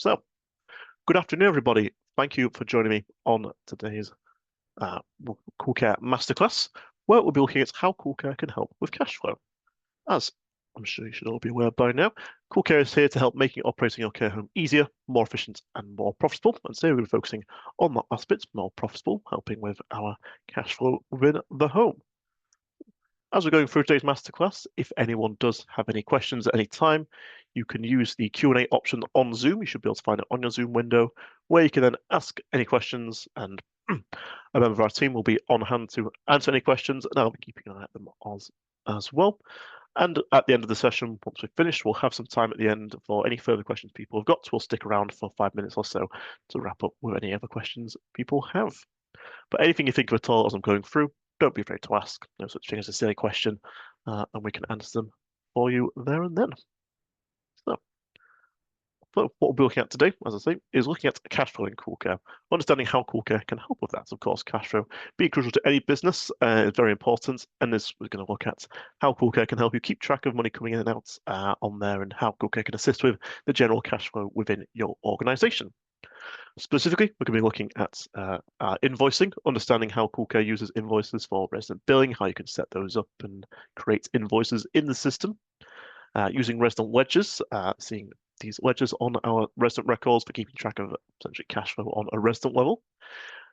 So, good afternoon, everybody. Thank you for joining me on today's CoolCare Masterclass, where we'll be looking at how CoolCare can help with cash flow. As I'm sure you should all be aware by now, CoolCare is here to help making operating your care home easier, more efficient, and more profitable. And today we're going to be focusing on that aspect, more profitable, helping with our cash flow within the home. As we're going through today's masterclass, if anyone does have any questions at any time, you can use the Q&A option on Zoom. You should be able to find it on your Zoom window, where you can then ask any questions, and a member of our team will be on hand to answer any questions, and I'll be keeping an eye at them as well. And at the end of the session, once we've finished, we'll have some time at the end for any further questions people have got. We'll stick around for 5 minutes or so to wrap up with any other questions people have. But anything you think of at all as I'm going through, don't be afraid to ask. No such thing as a silly question, and we can answer them for you there and then. So what we'll be looking at today, as I say, is looking at cash flow in CoolCare, understanding how CoolCare can help with that. Of course, cash flow being crucial to any business is very important, and this we're going to look at how CoolCare can help you keep track of money coming in and out on there, and how CoolCare can assist with the general cash flow within your organization. Specifically, we're going to be looking at invoicing, understanding how CoolCare uses invoices for resident billing, how you can set those up and create invoices in the system, using resident ledgers, seeing these ledgers on our resident records for keeping track of essentially cash flow on a resident level,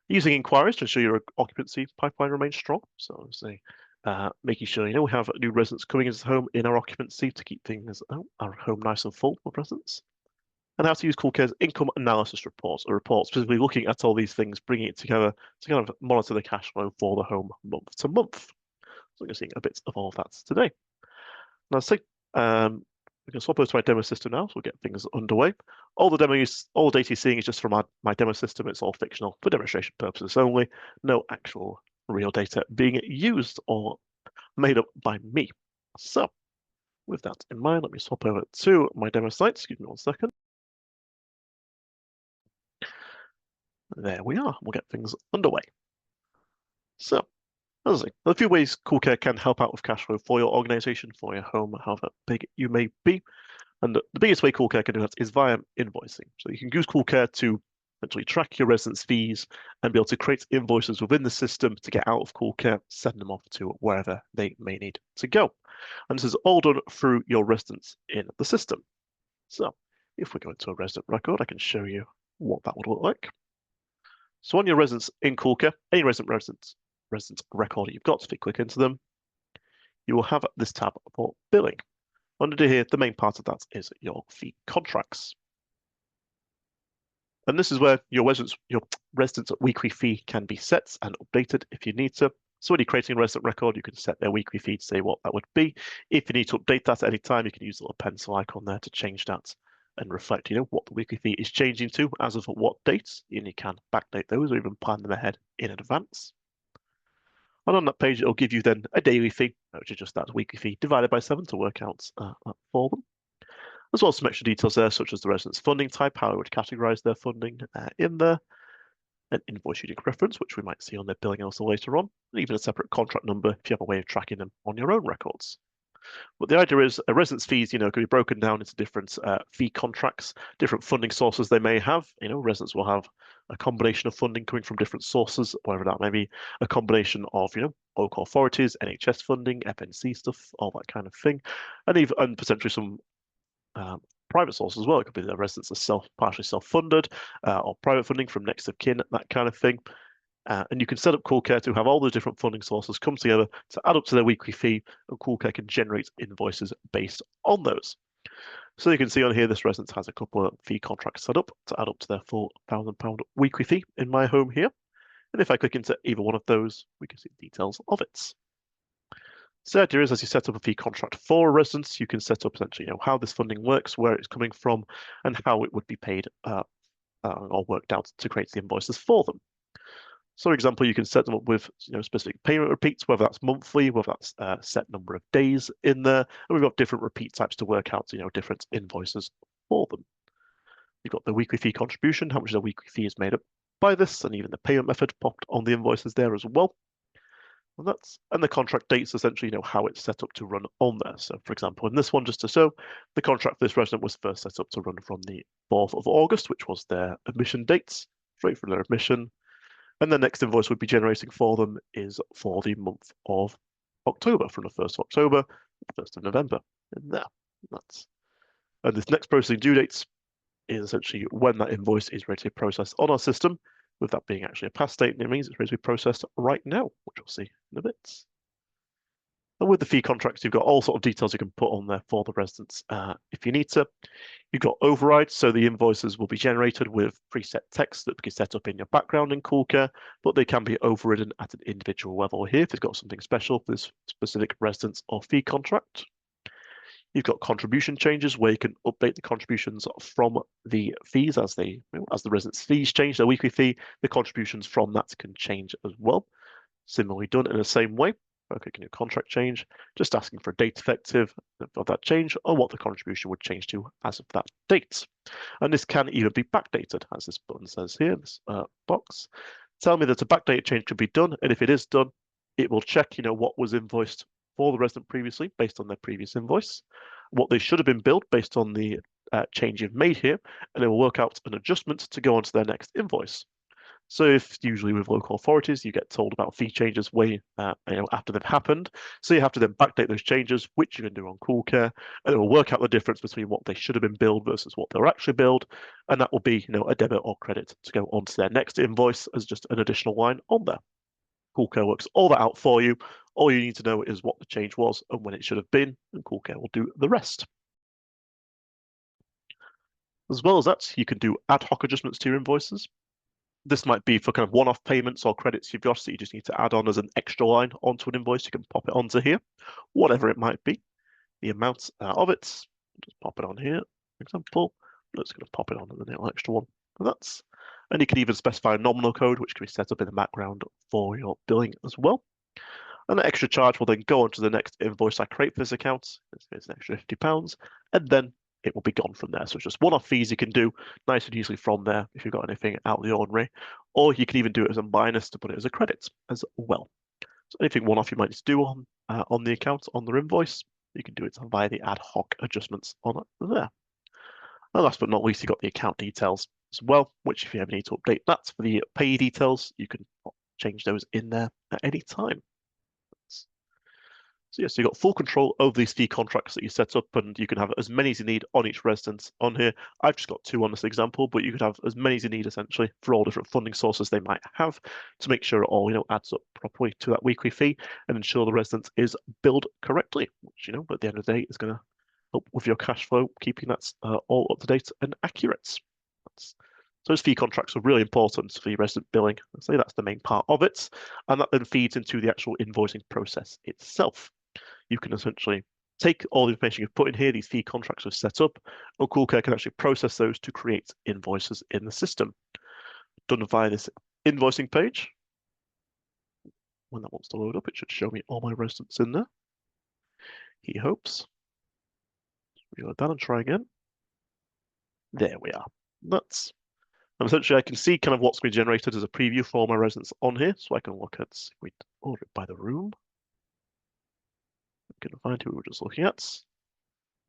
using inquiries to ensure your occupancy pipeline remains strong. So obviously, making sure we have new residents coming into the home in our occupancy to keep things our home nice and full with residents. And how to use CoolCare's income analysis reports, a report specifically looking at all these things, bringing it together to kind of monitor the cash flow for the home month to month. So you're seeing a bit of all of that today. Now, we can swap over to my demo system now, so we'll get things underway. All the data you're seeing is just from my demo system. It's all fictional for demonstration purposes only. No actual real data being used or made up by me. So, with that in mind, let me swap over to my demo site. Excuse me one second. There we are. We'll get things underway. So, as I say, there are a few ways CoolCare can help out with cash flow for your organization, for your home, however big you may be. And the biggest way CoolCare can do that is via invoicing. So you can use CoolCare to essentially track your residents' fees and be able to create invoices within the system to get out of CoolCare, send them off to wherever they may need to go. And this is all done through your residents in the system. So if we go into a resident record, I can show you what that would look like. So on your residents in CoolCare, any resident record you've got, if you click into them, you will have this tab for billing. Under here, the main part of that is your fee contracts. And this is where your residents' weekly fee can be set and updated if you need to. So when you're creating a resident record, you can set their weekly fee to say what that would be. If you need to update that at any time, you can use the little pencil icon there to change that and reflect, what the weekly fee is changing to as of what dates, and you can backdate those or even plan them ahead in advance. And on that page, it'll give you then a daily fee, which is just that weekly fee divided by 7 to work out for them. As well as some extra details there, such as the resident's funding type, how it would categorize their funding in there, an invoice unique reference, which we might see on their billing also later on, and even a separate contract number if you have a way of tracking them on your own records. But the idea is a resident's fees, can be broken down into different fee contracts, different funding sources they may have. Residents will have a combination of funding coming from different sources, whatever that may be, a combination of, local authorities, NHS funding, FNC stuff, all that kind of thing, and potentially some private sources as well. It could be the residents are partially self-funded or private funding from next of kin, that kind of thing. And you can set up CoolCare to have all the different funding sources come together to add up to their weekly fee, and CoolCare can generate invoices based on those. So you can see on here, this resident has a couple of fee contracts set up to add up to their full £1,000 weekly fee in my home here. And if I click into either one of those, we can see the details of it. So the idea is, as you set up a fee contract for a resident, you can set up essentially, how this funding works, where it's coming from, and how it would be paid or worked out to create the invoices for them. So, for example, you can set them up with specific payment repeats, whether that's monthly, whether that's a set number of days in there, and we've got different repeat types to work out, different invoices for them. You've got the weekly fee contribution, how much the weekly fee is made up by this, and even the payment method popped on the invoices there as well. And the contract dates essentially, how it's set up to run on there. So for example, in this one, just to show, the contract for this resident was first set up to run from the 4th of August, which was their admission dates, straight from their admission. And the next invoice we'd be generating for them is for the month of October, from the 1st of October to the 1st of November. And there, and this next processing due dates is essentially when that invoice is ready to be processed on our system, with that being actually a past date, it means it's ready to be processed right now, which we'll see in a bit. And with the fee contracts, you've got all sort of details you can put on there for the residents if you need to. You've got overrides, so the invoices will be generated with preset text that can set up in your background in CoolCare, but they can be overridden at an individual level here if they've got something special for this specific residence or fee contract. You've got contribution changes where you can update the contributions from the fees as the residents' fees change, their weekly fee, the contributions from that can change as well. Similarly done in the same way. By clicking a contract change, just asking for a date effective of that change or what the contribution would change to as of that date. And this can even be backdated, as this button says here, this box. Tell me that a backdated change could be done, and if it is done, it will check, what was invoiced for the resident previously based on their previous invoice, what they should have been billed based on the change you've made here, and it will work out an adjustment to go on to their next invoice. So if usually with local authorities, you get told about fee changes way after they've happened. So you have to then backdate those changes, which you can do on CoolCare, and it will work out the difference between what they should have been billed versus what they were actually billed. And that will be, a debit or credit to go onto their next invoice as just an additional line on there. CoolCare works all that out for you. All you need to know is what the change was and when it should have been, and CoolCare will do the rest. As well as that, you can do ad hoc adjustments to your invoices. This might be for kind of one-off payments or credits you've got that you just need to add on as an extra line onto an invoice. You can pop it onto here, whatever it might be. The amount of it, just pop it on here, for example. I'm just going to pop it on the little extra one. And you can even specify a nominal code, which can be set up in the background for your billing as well. And the extra charge will then go onto the next invoice I create for this account. It's an extra £50, and then it will be gone from there. So it's just one-off fees you can do nice and easily from there if you've got anything out of the ordinary, or you can even do it as a minus to put it as a credit as well. So anything one-off you might need to do on the account, on the invoice, you can do it via the ad hoc adjustments on there. And last but not least, you've got the account details as well, which if you ever need to update that for the pay details, you can change those in there at any time. So yes, you've got full control over these fee contracts that you set up, and you can have as many as you need on each residence on here. I've just got 2 on this example, but you could have as many as you need essentially for all different funding sources they might have to make sure it all adds up properly to that weekly fee and ensure the residence is billed correctly, which at the end of the day is going to help with your cash flow, keeping that all up to date and accurate. So those fee contracts are really important for your resident billing. I'd say that's the main part of it, and that then feeds into the actual invoicing process itself. You can essentially take all the information you've put in here, these fee contracts are set up, and CoolCare can actually process those to create invoices in the system. Done via this invoicing page. When that wants to load up, it should show me all my residents in there. He hopes. Reload that and try again. There we are. And essentially I can see kind of what's been generated as a preview for all my residents on here. So I can look at, we order it by the room. We can find who we were just looking at.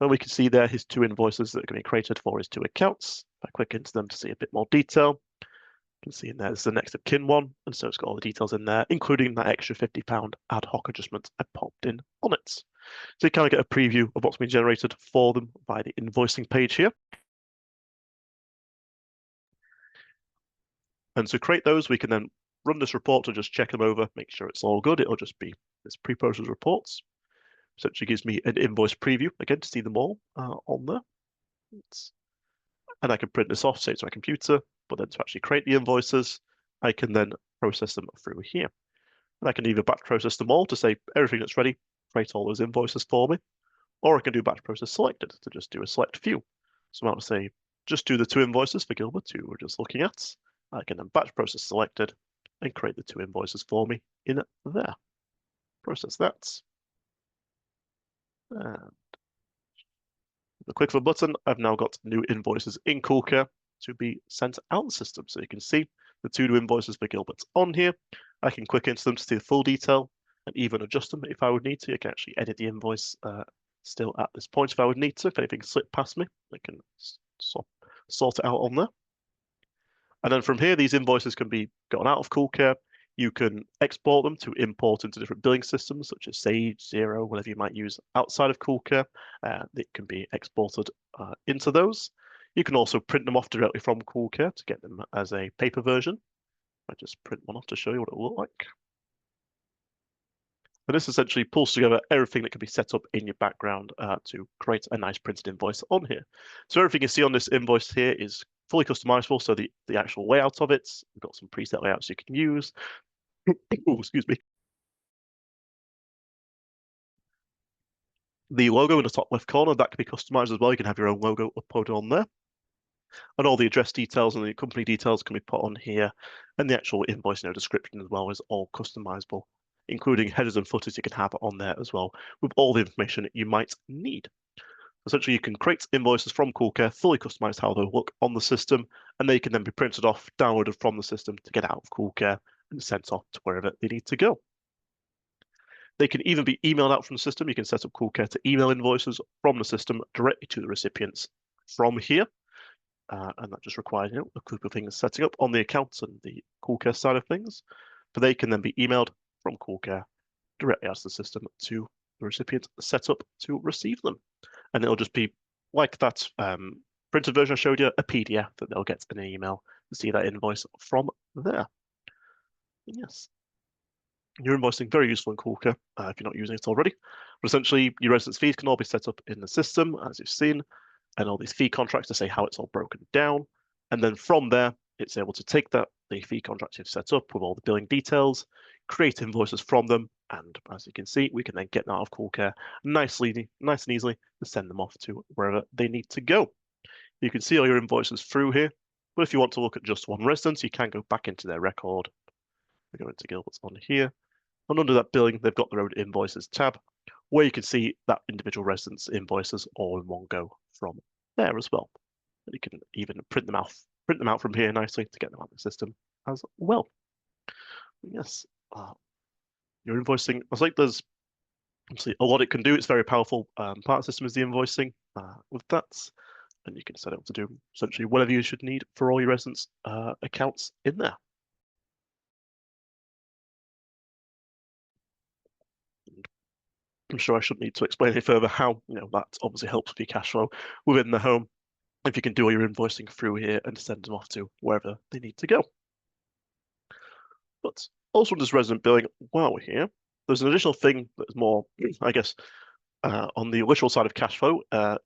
And we can see there his 2 invoices that are going to be created for his 2 accounts. If I click into them to see a bit more detail, you can see in there, there's the next of kin one. And so it's got all the details in there, including that extra £50 ad hoc adjustment I popped in on it. So you kind of get a preview of what's been generated for them by the invoicing page here. And to create those, we can then run this report to just check them over, make sure it's all good. It'll just be this pre-processed reports. So it gives me an invoice preview, again, to see them all on there. And I can print this off, say to my computer, but then to actually create the invoices, I can then process them through here. And I can either batch process them all to say everything that's ready, create all those invoices for me, or I can do batch process selected to just do a select few. So I might say, just do the 2 invoices for Gilbert, who we're just looking at. I can then batch process selected and create the 2 invoices for me in there. Process that. And with a click of a button, I've now got new invoices in CoolCare to be sent out the system. So you can see the 2 new invoices for Gilbert on here. I can click into them to see the full detail. and even adjust them if I would need to. I can actually edit the invoice still at this point if I would need to. If anything slipped past me, I can sort it out on there. And then from here, these invoices can be gotten out of CoolCare. You can export them to import into different billing systems, such as Sage, Xero, whatever you might use outside of CoolCare. It can be exported into those. You can also print them off directly from CoolCare to get them as a paper version. I just print one off to show you what it will look like. And this essentially pulls together everything that can be set up in your background to create a nice printed invoice on here. So everything you see on this invoice here is fully customizable. So the actual layout of it, we've got some preset layouts you can use. Oh, excuse me. The logo in the top left corner, that can be customized as well. You can have your own logo uploaded on there. And all the address details and the company details can be put on here. And the actual invoice description as well is all customizable, including headers and footers you can have on there as well, with all the information you might need. Essentially, you can create invoices from CoolCare, fully customize how they look on the system, and they can then be printed off, downloaded from the system to get out of CoolCare and sent off to wherever they need to go. They can even be emailed out from the system. You can set up CoolCare to email invoices from the system directly to the recipients from here. And that just requires a group of things setting up on the accounts and the CoolCare side of things. But they can then be emailed from CoolCare directly out of the system to the recipient set up to receive them. And it'll just be like that printed version I showed you, a PDF that they'll get in an email to see that invoice from there. Yes. Your invoicing, very useful in CoolCare if you're not using it already. But essentially, your residence fees can all be set up in the system, as you've seen, and all these fee contracts to say how it's all broken down. And then from there, it's able to take the fee contracts you've set up with all the billing details, create invoices from them, and as you can see, we can then get that out of CoolCare nice and easily to send them off to wherever they need to go. You can see all your invoices through here, but if you want to look at just one residence, you can go back into their record. We go into Gilbert's on here. And under that billing, they've got their own invoices tab, where you can see that individual residence invoices all in one go from there as well. And you can even print them out from here nicely to get them out of the system as well. Yes, your invoicing, I think there's obviously a lot it can do. It's very powerful part of the system is the invoicing with that. And you can set it up to do essentially whatever you should need for all your residence accounts in there. I'm sure I shouldn't need to explain any further how that obviously helps with your cash flow within the home if you can do all your invoicing through here and send them off to wherever they need to go. But also in this resident billing, while we're here, there's an additional thing that's more, I guess, on the literal side of cash flow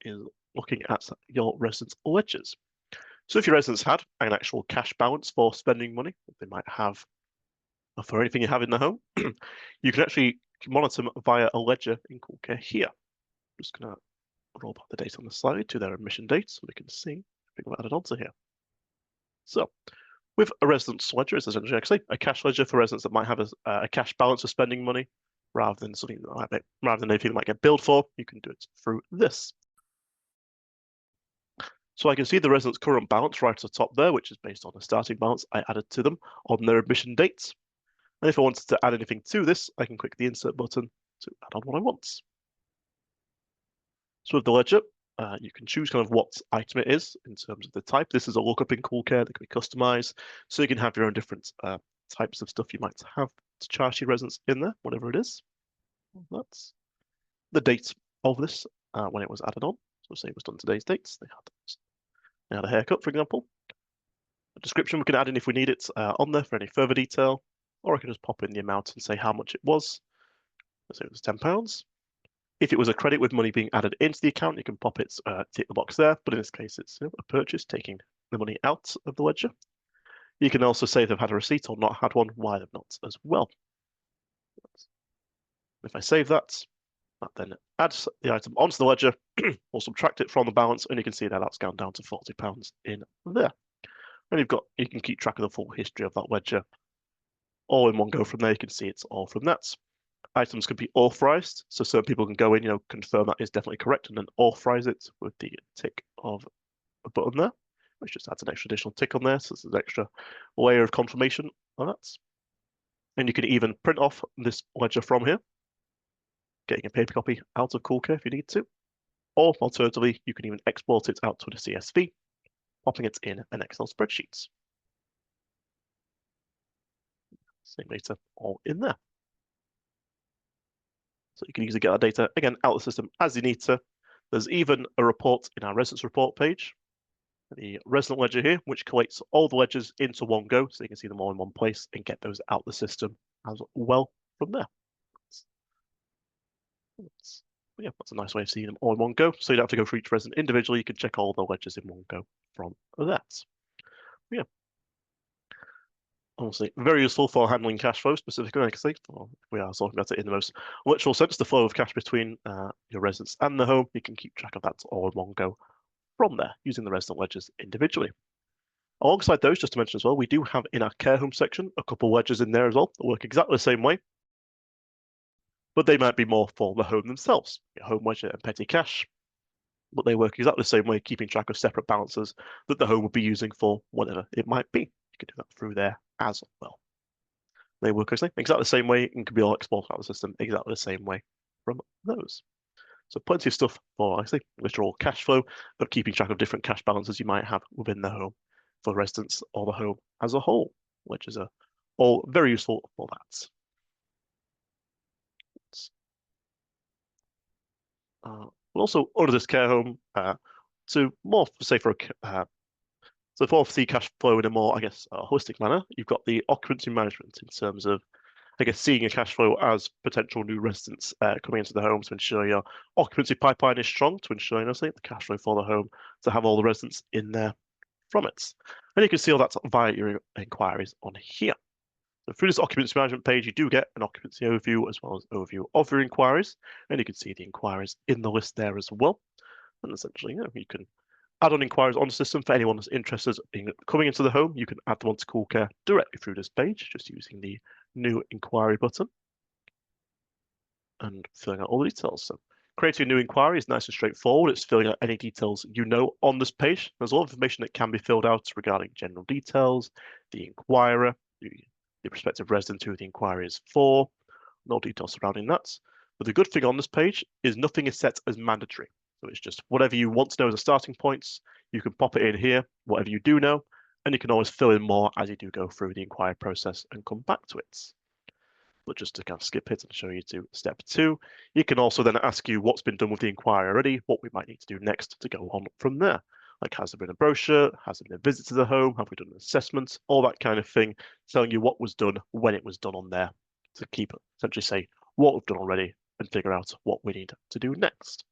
is looking at your residents' ledgers. So if your residents had an actual cash balance for spending money that they might have for anything you have in the home, you can actually monitor them via a ledger in CoolCare here. I'm just going to roll back the date on the slide to their admission date so we can see everything we've added onto here. So with a residence ledger, it's essentially actually a cash ledger for residents that might have a cash balance of spending money rather than something rather than anything that might get billed for. You can do it through this. So I can see the resident's current balance right at the top there, which is based on the starting balance I added to them on their admission dates. And if I wanted to add anything to this, I can click the insert button to add on what I want. So with the ledger, you can choose kind of what item it is in terms of the type. This is a lookup in CoolCare that can be customized. So you can have your own different types of stuff you might have to charge your residents in there, whatever it is. That's the date of this when it was added on. So say it was done today's dates. They had a haircut, for example. A description we can add in if we need it on there for any further detail, or I can just pop in the amount and say how much it was. Let's say it was £10. If it was a credit with money being added into the account, you can pop it, tick the box there. But in this case, it's a purchase, taking the money out of the ledger. You can also say if they've had a receipt or not had one, why they've not as well. If I save that, that then adds the item onto the ledger, or subtract it from the balance, and you can see that that's gone down to £40 in there. And you can keep track of the full history of that ledger all in one go from there. You can see it's all from that. Items can be authorized, so certain people can go in, confirm that is definitely correct, and then authorize it with the tick of a button there, which just adds an extra additional tick on there, so there's an extra layer of confirmation on that. And you can even print off this ledger from here, getting a paper copy out of CoolCare if you need to. Or alternatively, you can even export it out to a CSV, popping it in an Excel spreadsheet. Same data all in there. So you can easily get that data, again, out of the system as you need to. There's even a report in our residence report page, the resident ledger here, which collates all the ledgers into one go, so you can see them all in one place and get those out the system as well from there. Yeah, that's a nice way of seeing them all in one go. So you don't have to go through each resident individually. You can check all the ledgers in one go from that. Yeah. Honestly, very useful for handling cash flow specifically, like I say, we are talking about it in the most literal sense, the flow of cash between your residence and the home. You can keep track of that all in one go from there using the resident ledgers individually. Alongside those, just to mention as well, we do have in our care home section a couple of ledgers in there as well that work exactly the same way, but they might be more for the home themselves. Your home ledger and petty cash, but they work exactly the same way, keeping track of separate balances that the home would be using for whatever it might be. You can do that through there as well. They work exactly the same way and can be all exported out of the system exactly the same way from those. So plenty of stuff for, I think, literal cash flow, but keeping track of different cash balances you might have within the home for residents or the home as a whole, which is all very useful for that. But also under this care home, to more say for so for the cash flow in a more, I guess, holistic manner, you've got the occupancy management in terms of, I guess, seeing a cash flow as potential new residents coming into the home to ensure your occupancy pipeline is strong, to ensure, you know, say, the cash flow for the home, to have all the residents in there from it. And you can see all that via your inquiries on here. So through this occupancy management page, you do get an occupancy overview as well as overview of your inquiries, and you can see the inquiries in the list there as well. And essentially, you know, you can add on inquiries on the system for anyone that's interested in coming into the home. You can add them onto CoolCare directly through this page, just using the new inquiry button and filling out all the details. So creating a new inquiry is nice and straightforward. It's filling out any details you know on this page. There's a lot of information that can be filled out regarding general details, the inquirer, the prospective resident who the inquiry is for, no details surrounding that. But the good thing on this page is nothing is set as mandatory. So it's just whatever you want to know as a starting points, you can pop it in here, whatever you do know, and you can always fill in more as you do go through the inquiry process and come back to it. But just to kind of skip it and show you to step 2, you can also then ask you what's been done with the inquiry already, what we might need to do next to go on from there. Like, has there been a brochure? Has there been a visit to the home? Have we done an assessment? All that kind of thing, telling you what was done, when it was done on there, to keep essentially say what we've done already and figure out what we need to do next.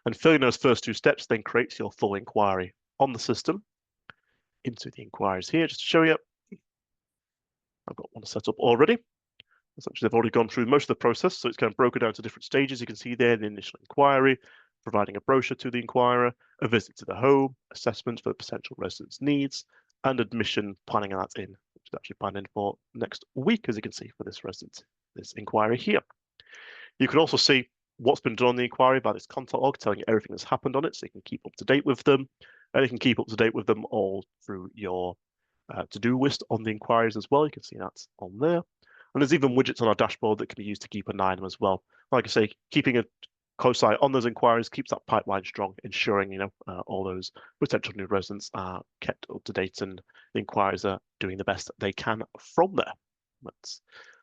And filling those first 2 steps then creates your full inquiry on the system. Into the inquiries here, just to show you. I've got one set up already. Essentially, they've already gone through most of the process, so it's kind of broken down to different stages. You can see there the initial inquiry, providing a brochure to the inquirer, a visit to the home, assessment for the potential residents' needs, and admission, planning that in, which is actually planned in for next week, as you can see for this resident, this inquiry here. You can also see what's been done on the inquiry by this contact log, telling you everything that's happened on it, so you can keep up to date with them, and you can keep up to date with them all through your to-do list on the inquiries as well. You can see that on there. And there's even widgets on our dashboard that can be used to keep an eye on them as well. Like I say, keeping a close eye on those inquiries keeps that pipeline strong, ensuring, you know, all those potential new residents are kept up to date and the inquiries are doing the best they can from there.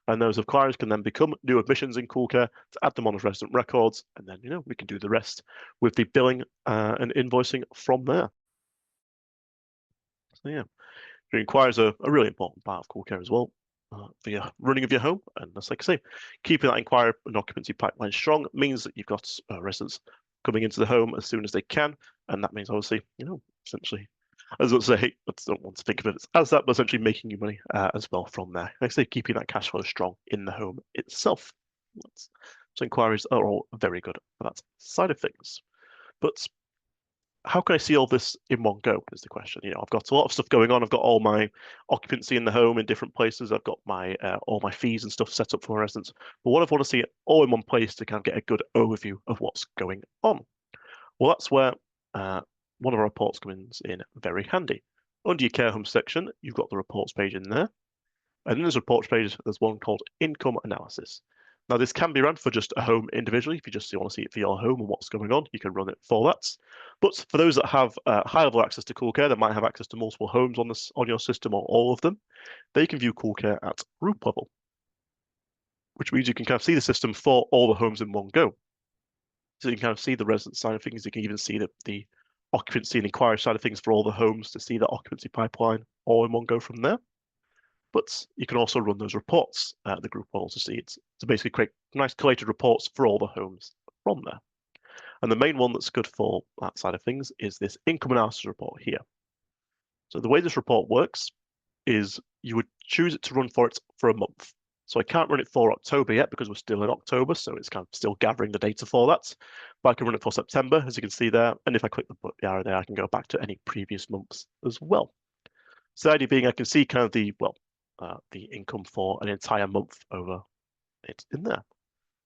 And those inquiries can then become new admissions in CoolCare to add them on as resident records, and then, you know, we can do the rest with the billing and invoicing from there. So yeah, your inquiries are a really important part of CoolCare as well. For your running of your home, and that's like I say, keeping that inquiry and occupancy pipeline strong means that you've got residents coming into the home as soon as they can, and that means obviously, you know, essentially, as I say, I don't want to think of it as that, but essentially making you money as well from there. Like I say, keeping that cash flow strong in the home itself. So inquiries are all very good for that side of things, but how can I see all this in one go is the question. You know, I've got a lot of stuff going on. I've got all my occupancy in the home in different places. I've got my all my fees and stuff set up for residents. But what I want to see it all in one place to kind of get a good overview of what's going on. Well, that's where one of our reports comes in very handy. Under your care home section, you've got the reports page in there. And in this report page, there's one called Income Analysis. Now, this can be run for just a home individually. If you just want to see it for your home and what's going on, you can run it for that. But for those that have high-level access to CoolCare, that might have access to multiple homes on your system or all of them, they can view CoolCare at group level, which means you can kind of see the system for all the homes in one go. So you can kind of see the resident side of things. You can even see the occupancy and inquiry side of things for all the homes to see the occupancy pipeline all in one go from there. But you can also run those reports at the group level to see it. To basically create nice collated reports for all the homes from there. And the main one that's good for that side of things is this income analysis report here. So the way this report works is you would choose it to run for it for a month. So I can't run it for October yet because we're still in October, so it's kind of still gathering the data for that. But I can run it for September, as you can see there. And if I click the arrow there, I can go back to any previous months as well. So the idea being I can see kind of the income for an entire month over it in there.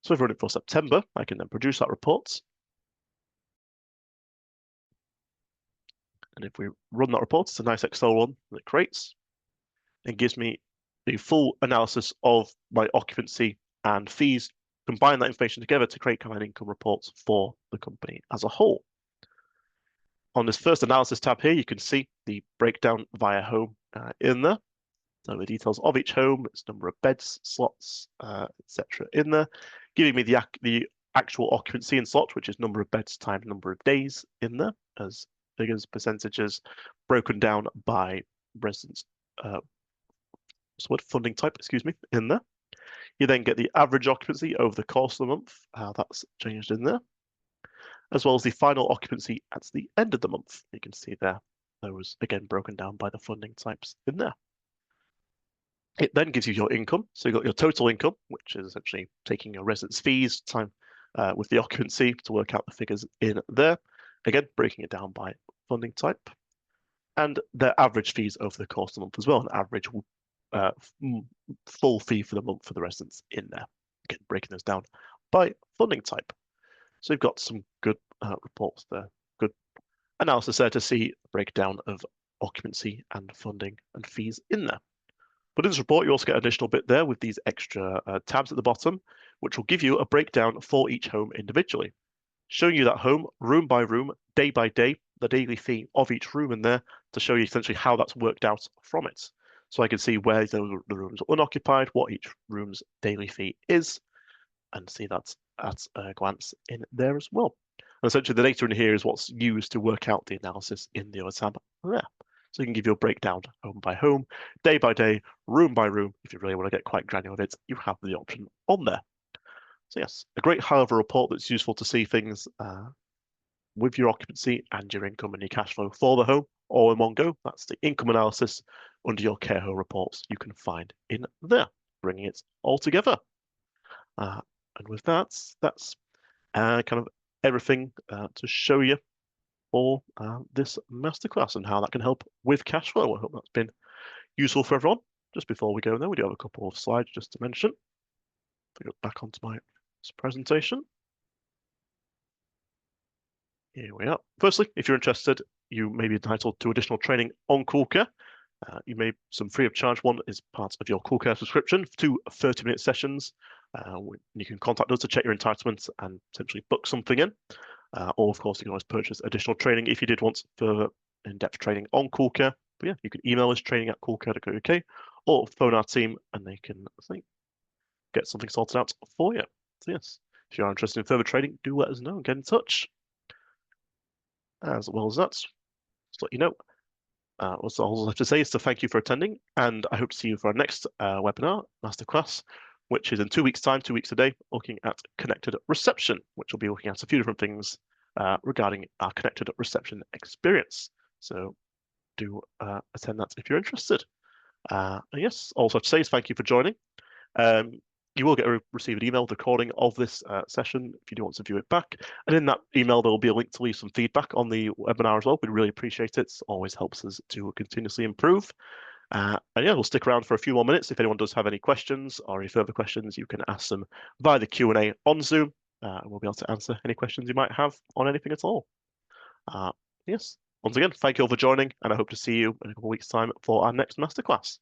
So if I run it for September, I can then produce that report. And if we run that report, it's a nice Excel one that it creates and gives me the full analysis of my occupancy and fees, combine that information together to create kind of an income report for the company as a whole. On this first analysis tab here, you can see the breakdown via home in there. So the details of each home, its number of beds, slots, etc. in there, giving me the actual occupancy in slot, which is number of beds times number of days in there as figures, percentages, broken down by residents, funding type, excuse me, in there. You then get the average occupancy over the course of the month, how that's changed in there, as well as the final occupancy at the end of the month. You can see there, those again broken down by the funding types in there. It then gives you your income. So you've got your total income, which is essentially taking your residence fees time with the occupancy to work out the figures in there. Again, breaking it down by funding type. And their average fees over the course of the month as well, an average full fee for the month for the residents in there. Again, breaking those down by funding type. So you've got some good reports there, good analysis there to see the breakdown of occupancy and funding and fees in there. But in this report, you also get an additional bit there with these extra tabs at the bottom, which will give you a breakdown for each home individually, showing you that home room by room, day by day, the daily fee of each room in there to show you essentially how that's worked out from it. So I can see where the rooms are unoccupied, what each room's daily fee is, and see that at a glance in there as well. And essentially the data in here is what's used to work out the analysis in the other tab there. So you can give you a breakdown home by home, day by day, room by room. If you really want to get quite granular with it, you have the option on there. So yes, a great high-level report that's useful to see things with your occupancy and your income and your cash flow for the home all in one go. That's the income analysis under your care home reports you can find in there, bringing it all together. And with that's kind of everything to show you for this masterclass and how that can help with cash flow. I hope that's been useful for everyone. Just before we go there, we do have a couple of slides just to mention. If I go back onto my presentation. Here we are. Firstly, if you're interested, you may be entitled to additional training on CoolCare. You may some free of charge. One is part of your CoolCare subscription, 2 30-minute sessions. You can contact us to check your entitlements and potentially book something in. Or of course, you can always purchase additional training if you did want further in-depth training on CoolCare. But yeah, you can email us training@coolcare.co.uk or phone our team and they can get something sorted out for you. So yes, if you're interested in further training, do let us know and get in touch. As well as that, just let you know. What's all I have to say is to thank you for attending, and I hope to see you for our next webinar, masterclass, which is in 2 weeks' time, 2 weeks today, looking at connected reception, which will be looking at a few different things regarding our connected reception experience. So do attend that if you're interested. And yes, also to say is thank you for joining. You will receive an email recording of this session if you do want to view it back. And in that email, there will be a link to leave some feedback on the webinar as well. We'd really appreciate it. It always helps us to continuously improve. And yeah, we'll stick around for a few more minutes. If anyone does have any questions or any further questions, you can ask them via the Q&A on Zoom. And we'll be able to answer any questions you might have on anything at all. Yes, once again, thank you all for joining, and I hope to see you in a couple of weeks' time for our next masterclass.